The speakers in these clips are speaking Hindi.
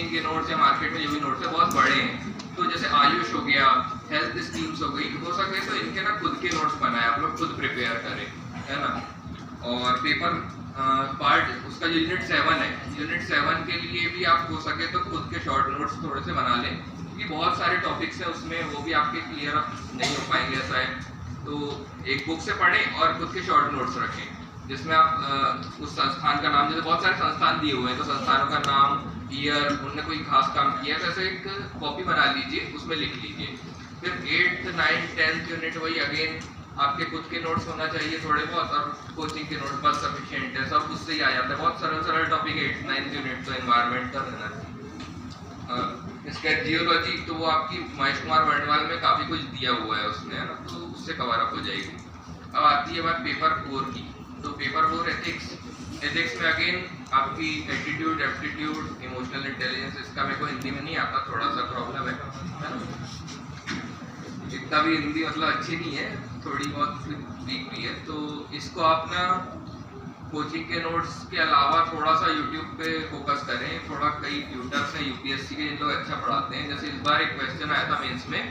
कोचिंग के नोट्स या मार्केट में जो भी नोट्स है बहुत बड़े हैं। तो जैसे आयुष हो गया, हेल्थ स्कीम्स हो गई, हो सके तो इनके ना खुद के नोट्स बनाए, आप लोग खुद प्रिपेयर करें, है ना। और पेपर पार्ट उसका जो यूनिट 7 है, यूनिट 7 के लिए भी आप हो सके तो खुद के शॉर्ट नोट्स थोड़े से बना लें, क्योंकि बहुत सारे टॉपिक्स हैं उसमें, वो भी आपके क्लियर नहीं हो पाएंगे ऐसा है। तो एक बुक से पढ़ें और खुद के शॉर्ट नोट्स रखें, जिसमें आप उस संस्थान का नाम, जैसे बहुत सारे संस्थान दिए हुए हैं तो संस्थानों का नाम, ईयर, उनने कोई खास काम किया तो ऐसे एक कॉपी बना लीजिए, उसमें लिख लीजिए। फिर 8th 9th 10th यूनिट वही अगेन आपके खुद के नोट्स होना चाहिए थोड़े बहुत, और कोचिंग के नोट्स बस सफिशिएंट है, सब उससे ही आ जाता है। बहुत सरल सरल टॉपिक है 8th 9th यूनिट तो एनवायरनमेंट का रहना चाहिए। इसका जियोलॉजी तो वो आपकी महेश कुमार वर्णवाल में काफ़ी कुछ दिया हुआ है उसमें, है ना, तो उससे कवर अप हो जाएगी। अब आती है बात पेपर 4 की। तो पेपर 4 एथिक्स में अगेन आपकी एटीट्यूड, एप्टीट्यूड, इमोशनल इंटेलिजेंस, इसका मेरे को हिंदी में नहीं आता, थोड़ा सा प्रॉब्लम है ना, इतना भी हिंदी मतलब अच्छी नहीं है, थोड़ी बहुत वीक भी है। तो इसको आप ना कोचिंग के नोट्स के अलावा थोड़ा सा यूट्यूब पे फोकस करें, थोड़ा कई ट्यूटर्स हैं यूपीएससी के जिन लोग अच्छा पढ़ाते हैं। जैसे इस बार एक क्वेश्चन आया था मेंस में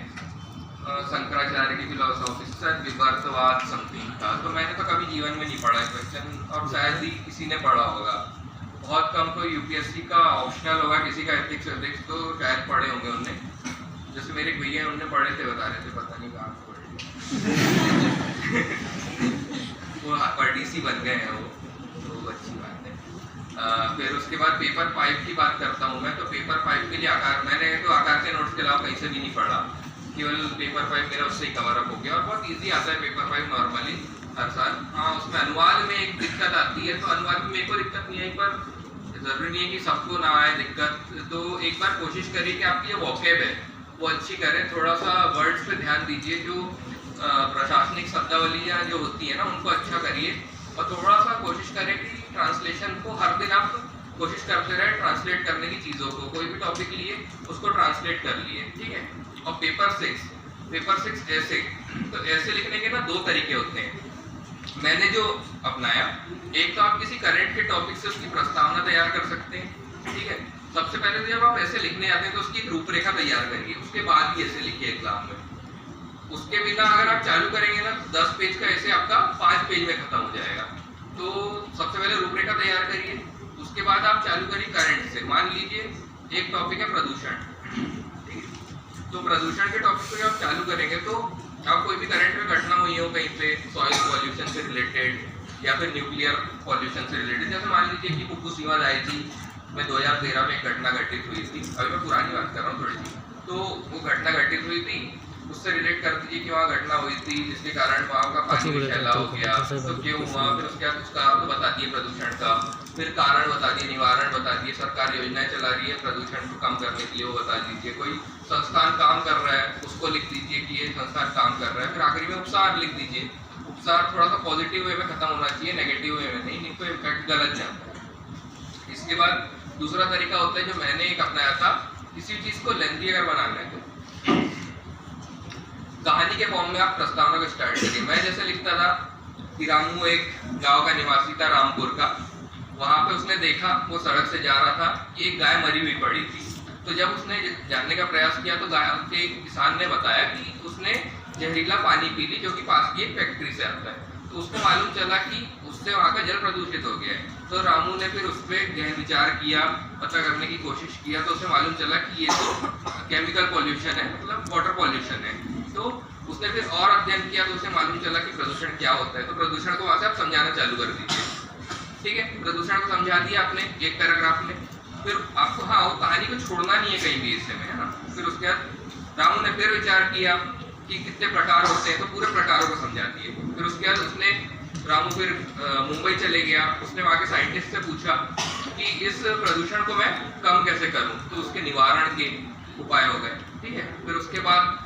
शंकराचार्य की फिलोसॉफी से विवर्तवाद समथिंग था, तो मैंने तो कभी जीवन में नहीं पढ़ा है क्वेश्चन, और शायद ही किसी ने पढ़ा होगा, बहुत कम कोई यूपीएससी का ऑप्शनल होगा किसी का एथिक्स तो शायद पढ़े होंगे उनने। जैसे मेरे भैया उनने पढ़े थे, बता रहे थे, पता नहीं कहाँ पढ़े वो डीसी बन गए हैं वो, तो अच्छी बात है। फिर उसके बाद पेपर 5 की बात करता हूँ मैं। तो पेपर 5 के लिए आकार, मैंने तो आकार के नोट्स के अलावा कहीं से भी नहीं पढ़ा, केवल पेपर 5 मेरा उससे ही कवर अप हो गया, और बहुत इजी आता है पेपर 5 नॉर्मली हर साल। हाँ, उसमें अनुवाद में एक दिक्कत आती है, तो अनुवाद में मेरे को दिक्कत नहीं आई, पर ज़रूरी नहीं है कि सबको ना आए दिक्कत। तो एक बार कोशिश करिए कि आपकी जो वॉकेब है वो अच्छी करें, थोड़ा सा वर्ड्स पे ध्यान दीजिए, जो प्रशासनिक शब्दावलियाँ जो होती है ना उनको अच्छा करिए, और थोड़ा सा कोशिश करें कि ट्रांसलेशन को हर दिन आप कोशिश करते रहे ट्रांसलेट करने की चीज़ों को, कोई भी टॉपिक लिए उसको ट्रांसलेट कर लिए, ठीक है। और पेपर 6 ऐसे, तो ऐसे लिखने के ना 2 तरीके होते हैं मैंने जो अपनाया। एक तो आप किसी करंट के टॉपिक से उसकी प्रस्तावना तैयार कर सकते हैं, ठीक है। सबसे पहले तो जब आप ऐसे लिखने आते हैं तो उसकी एक रूपरेखा तैयार करिए, उसके बाद ही ऐसे लिखिए एग्जाम में। उसके बिना अगर आप चालू करेंगे ना 10 पेज का ऐसे आपका 5 पेज में खत्म हो जाएगा। तो सबसे पहले रूपरेखा तैयार करिए, उसके बाद आप चालू करिए करंट से। मान लीजिए एक टॉपिक है प्रदूषण, ठीक है, तो प्रदूषण के टॉपिक को जब आप चालू करेंगे तो आप कोई भी करंट में घटना हुई हो कहीं पे सॉइल पॉल्यूशन से रिलेटेड या फिर न्यूक्लियर पॉल्यूशन से रिलेटेड, जैसे मान लीजिए कि फुकुशिमा दाइची में 2013 में एक घटना घटित हुई थी, अभी मैं पुरानी बात कर रहा हूँ थोड़ी सी, तो वो घटना घटित हुई थी, उससे रिलेट कर दीजिए कि वहाँ घटना हुई थी जिसके कारण वहाँ का पानी फैला हो गया, तो क्यों हुआ, फिर उसके बाद उसका बता दिए प्रदूषण का, फिर कारण बता दिए, निवारण बता दिए, सरकार योजनाएं चला रही है प्रदूषण को कम करने के लिए वो बता दीजिए, कोई संस्थान काम कर रहा है उसको लिख दीजिए कि ये संस्थान काम कर रहा है, फिर आखिरी में उपसार लिख दीजिए। उपसार थोड़ा सा पॉजिटिव वे में खत्म होना चाहिए, नेगेटिव वे में नहीं तो इम्पैक्ट गलत जाता है। इसके बाद दूसरा तरीका होता है जो मैंने एक अपनाया था, किसी चीज़ को लेंथी अगर बनाना है तो कहानी के फॉर्म में आप प्रस्तावना को स्टार्ट करिए। मैं जैसे लिखता था कि रामू एक गांव का निवासी था रामपुर का, वहां पे उसने देखा वो सड़क से जा रहा था कि एक गाय मरी हुई पड़ी थी, तो जब उसने जानने का प्रयास किया तो गाय के किसान ने बताया कि उसने जहरीला पानी पी ली जो कि पास की एक फैक्ट्री से आता है, तो उसको मालूम चला कि उससे वहाँ का जल प्रदूषित हो गया है। तो रामू ने फिर उस पर गहन विचार किया, पता करने की कोशिश किया, तो उसे मालूम चला कि ये तो केमिकल पॉल्यूशन है, मतलब वाटर पॉल्यूशन है। तो उसने फिर और अध्ययन किया तो उसे मालूम चला कि प्रदूषण क्या होता है, तो प्रदूषण को वहाँ से आप समझाना चालू कर दीजिए, ठीक है। प्रदूषण को समझा दिया आपने एक पैराग्राफ में, फिर आपको हाँ वो कहानी को छोड़ना नहीं है कहीं भी हिस्से में, है ना। फिर उसके बाद रामू ने फिर विचार किया कि कितने प्रकार होते हैं, तो पूरे प्रकारों को समझा दिए। फिर उसके बाद उसने रामू फिर मुंबई चले गया, उसने वहाँ के साइंटिस्ट से पूछा कि इस प्रदूषण को मैं कम कैसे करूँ, तो उसके निवारण के उपाय हो गए, ठीक है। फिर उसके बाद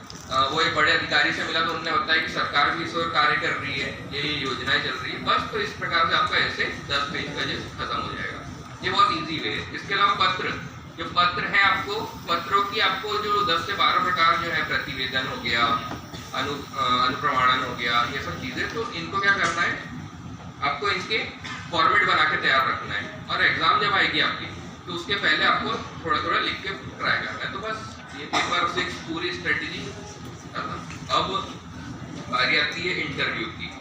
वो एक बड़े अधिकारी से मिला तो उन्होंने बताया कि सरकार भी इस ओर कार्य कर रही है, ये योजनाएं चल रही है, बस। तो इस प्रकार से आपका ऐसे 10 पेज का जो खत्म हो जाएगा, ये बहुत इजी वे है। इसके अलावा पत्र, जो पत्र है आपको पत्रों की आपको जो 10 से 12 प्रकार जो है, प्रतिवेदन हो गया, अनुप्रमाणन हो गया, ये सब चीज़ें, तो इनको क्या करना है, आपको इनके फॉर्मेट बना के तैयार रखना है। और एग्जाम जब आएगी आपकी तो उसके पहले आपको थोड़ा थोड़ा लिख के ट्राई करना है। तो बस ये पेपर 6 पूरी स्ट्रेटेजी खत्म। अब बारी आती है इंटरव्यू की।